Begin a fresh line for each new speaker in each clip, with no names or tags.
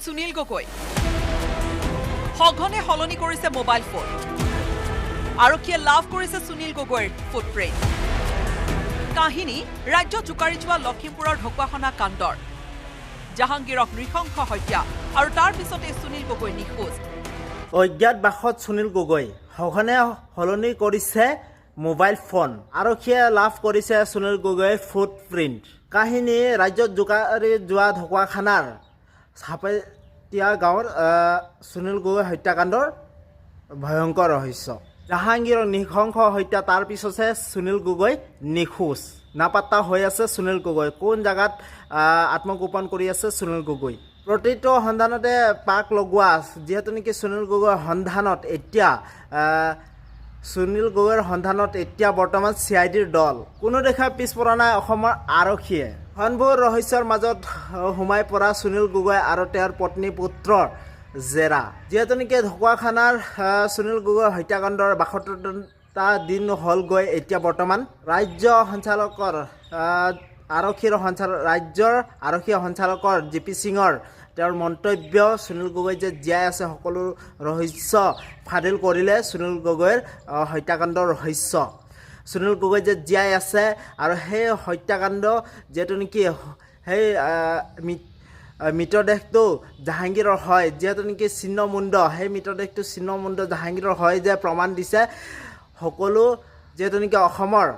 সুনীল গগৈ সঘনে হলনি কৰিছে mobile phone আৰক্ষীয়ে লাভ কৰিছে সুনীল গগৈৰ ফুটপ্ৰিণ্ট কাহিনী ৰাজ্য জোকাৰি যোৱা লখিমপুৰৰ ঢকুৱাখনা কাণ্ডৰ জাহাংগীৰক নৃশংস হত্যা আৰু তাৰ পিছতে সুনীল গগৈ নিখোজ
অজ্ঞাত বাসত সুনীল গগৈ সঘনে হলনি কৰিছে মোবাইল ফোন আৰক্ষীয়ে লাভ কৰিছে সুনীল গগৈৰ ফুটপ্ৰিণ্ট কাহিনী ৰাজ্যত জোকাৰি যোৱা ঢকুৱাখানাৰ চাপেতিয়া গাঁৱৰ সুনীল গগৈ হত্যাকাণ্ডৰ ভয়ংকৰ ৰহস্য জাহাংগীৰৰ নৃশংস হত্যা তাৰ পিছতহে সুনীল গগৈ নিখোজ নাপাত্তা হৈ আছে সুনীল গগৈ কোন জাগাত আত্মগোপন কৰি আছে সুনীল গগৈ প্ৰতিটো সন্ধানতে পাক লগোৱা যেহেতু নেকি সুনীল গগৈৰ সন্ধানত এতিয়া সুনীল গগৈৰ সন্ধানত এতিয়া বৰ্তমান CIDৰ দল কোনো দেখা পিছপৰা নাই অসমৰ আৰক্ষীয়ে ঘনঘোৰ ৰহস্যৰ মাজত সোমাই পৰা সুনীল গগৈ আৰু তেওঁৰ পত্নী পুত্ৰৰ জেৰা যেহেতু নেকি ঢকুৱাখানাৰ সুনীল গগৈৰ হত্যাকাণ্ডৰ ৭২টা দিন হ'লগৈ এতিয়া বৰ্তমান ৰাজ্যৰ আৰক্ষী সঞ্চালকৰ GP সিঙৰ তেওঁৰ মন্তব্য সুনীল গগৈ যে জীয়াই আছে সকলো ৰহস্য ফাদিল কৰিলে সুনীল গগৈৰ হত্যাকাণ্ডৰ ৰহস্য সুনীল গগৈ যে জীয়াই আছে আৰু সেই হত্যাকাণ্ড যেহেতু নেকি সেই মৃতদেহটো জাহাংগীৰৰ হয় যেহেতু নেকি ছিন্নমুণ্ড সেই মৃতদেহটো ছিন্নমুণ্ড জাহাংগীৰৰ হয় যে প্ৰমাণ দিছে সকলো যেহেতু নেকি অসমৰ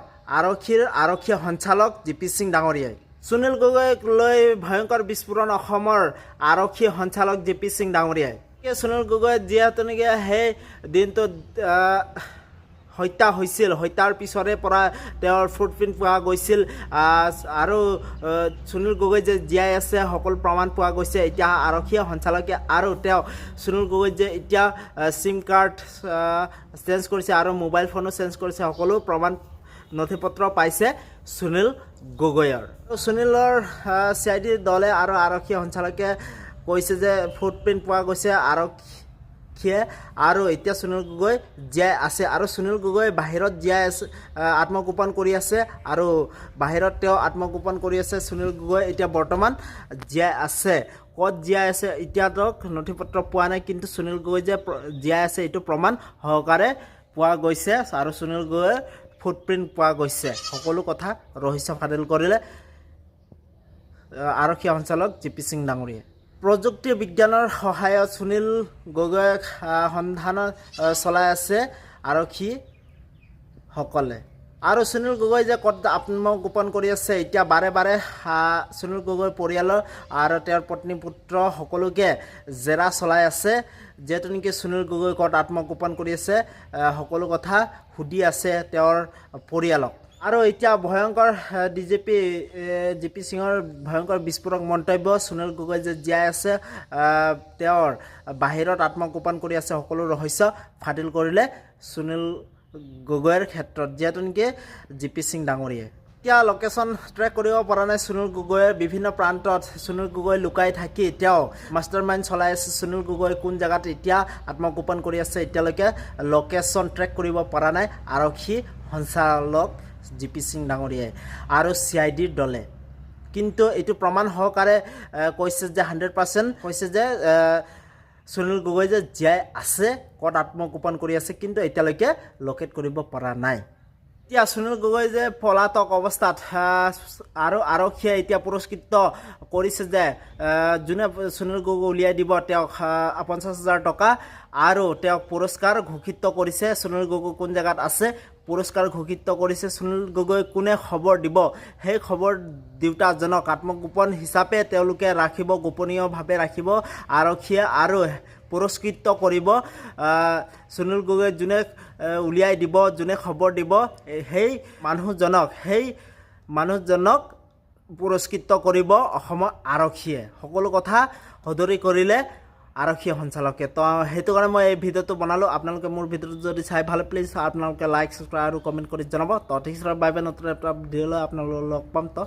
আৰক্ষী সঞ্চালক GP সিং ডাঙৰীয়াই সুনীল গগৈক লৈ ভয়ংকৰ বিস্ফোৰণ অসমৰ আৰক্ষী সঞ্চালক GP সিং ডাঙৰীয়াই সুনীল গগৈ যিহেতু নেকি সেই দিনটোত হত্যা হৈছিল হত্যাৰ পিছৰে পৰা তেওঁৰ ফুটপ্ৰিণ্ট পোৱা গৈছিল আৰু সুনীল গগৈ যে জীয়াই আছে সকলো প্ৰমাণ পোৱা গৈছে এতিয়া আৰক্ষী সঞ্চালকে আৰু তেওঁ সুনীল গগৈ যে এতিয়া সিম কাৰ্ড চেঞ্জ কৰিছে আৰু মোবাইল ফোনো চেঞ্জ কৰিছে সকলো প্ৰমাণ নথিপত্ৰ পাইছে সুনীল গগৈৰ সুনীলৰ CID দলে আৰু আৰক্ষী সঞ্চালকে কৈছে যে ফুটপ্ৰিণ্ট পোৱা গৈছে আৰক্ষীয়ে আৰু এতিয়া সুনীল গগৈ জীয়াই আছে আৰু সুনীল গগৈ বাহিৰত জীয়াই আছে আত্মগোপন কৰি আছে আৰু বাহিৰত তেওঁ আত্মগোপন কৰি আছে সুনীল গগৈ এতিয়া বৰ্তমান জীয়াই আছে ক'ত জীয়াই আছে এতিয়াতো নথিপত্ৰ পোৱা নাই কিন্তু সুনীল গগৈ যে জীয়াই আছে এইটো প্ৰমাণ সহকাৰে পোৱা গৈছে আৰু সুনীল গগৈৰ ফুটপ্ৰিণ্ট পোৱা গৈছে সকলো কথা ৰহস্য ফাদিল কৰিলে আৰক্ষী সঞ্চালক GP সিং ডাঙৰীয়াই প্ৰযুক্তি বিজ্ঞানৰ সহায়ত সুনীল গগৈক সন্ধান চলাই আছে আৰক্ষীসকলে আৰু সুনীল গগৈ যে ক'ত আত্মগোপন কৰি আছে এতিয়া বাৰে বাৰে সুনীল গগৈৰ পৰিয়ালৰ আৰু তেওঁৰ পত্নী পুত্ৰ সকলোকে জেৰা চলাই আছে যেহেতু নেকি সুনীল গগৈ ক'ত আত্মগোপন কৰি আছে সকলো কথা সুধি আছে তেওঁৰ পৰিয়ালক আৰু এতিয়া ভয়ংকৰ GP সিঙৰ ভয়ংকৰ বিস্ফোৰক মন্তব্য সুনীল গগৈ যে জীয়াই আছে তেওঁৰ বাহিৰত আত্মগোপন কৰি আছে সকলো ৰহস্য ফাদিল কৰিলে সুনীল গগৈৰ ক্ষেত্ৰত যেহেতু নেকি GP সিং ডাঙৰীয়াই এতিয়া লোকেশ্যন ট্ৰেক কৰিব পৰা নাই সুনীল গগৈৰ বিভিন্ন প্ৰান্তত সুনীল গগৈ লুকাই থাকি এতিয়াও মাষ্টাৰ মাইণ্ড চলাই আছে সুনীল গগৈ কোন জেগাত এতিয়া আত্মগোপন কৰি আছে এতিয়ালৈকে লোকেশ্যন ট্ৰেক কৰিব পৰা নাই আৰক্ষী সঞ্চালক GP সিং ডাঙৰীয়াই আৰু CIDৰ দলে কিন্তু এইটো প্ৰমাণ সহকাৰে কৈছে যে 100% কৈছে যে সুনীল গগৈ যে জীয়াই আছে ক'ত আত্মগোপন কৰি আছে কিন্তু এতিয়ালৈকে লোকেট কৰিব পৰা নাই এতিয়া সুনীল গগৈ যে পলাতক অৱস্থাত আৰু আৰক্ষীয়ে এতিয়া পুৰস্কৃত কৰিছে যে যোনে সুনীল গগৈ উলিয়াই দিব তেওঁক 50,000 টকা আৰু তেওঁক পুৰস্কাৰ ঘোষিত কৰিছে সুনীল গগৈ কোন জেগাত আছে পুৰস্কাৰ ঘোষিত কৰিছে সুনীল গগৈ কোনে খবৰ দিব সেই খবৰ দিওঁতাজনক আত্মগোপন হিচাপে তেওঁলোকে ৰাখিব গোপনীয়ভাৱে ৰাখিব আৰক্ষীয়ে আৰু পুৰস্কৃত কৰিব সুনীল গগৈ যোনে উলিয়াই দিব যোনে খবৰ দিব সেই মানুহজনক পুৰস্কৃত কৰিব অসমৰ আৰক্ষীয়ে সকলো কথা সদৰি কৰিলে আৰক্ষী সঞ্চালকে তো সেইটো কাৰণে মই এই ভিডিঅ'টো বনালোঁ আপোনালোকে মোৰ ভিডিঅ'টো যদি চাই ভাল প্লিজ আপোনালোকে লাইক ছাবস্ক্ৰাইব আৰু কমেণ্ট কৰি জনাব তো ঠিক আছে বাই বাই নতুন এটা ভিডিঅ'লৈ আপোনালোকক লগ পাম তো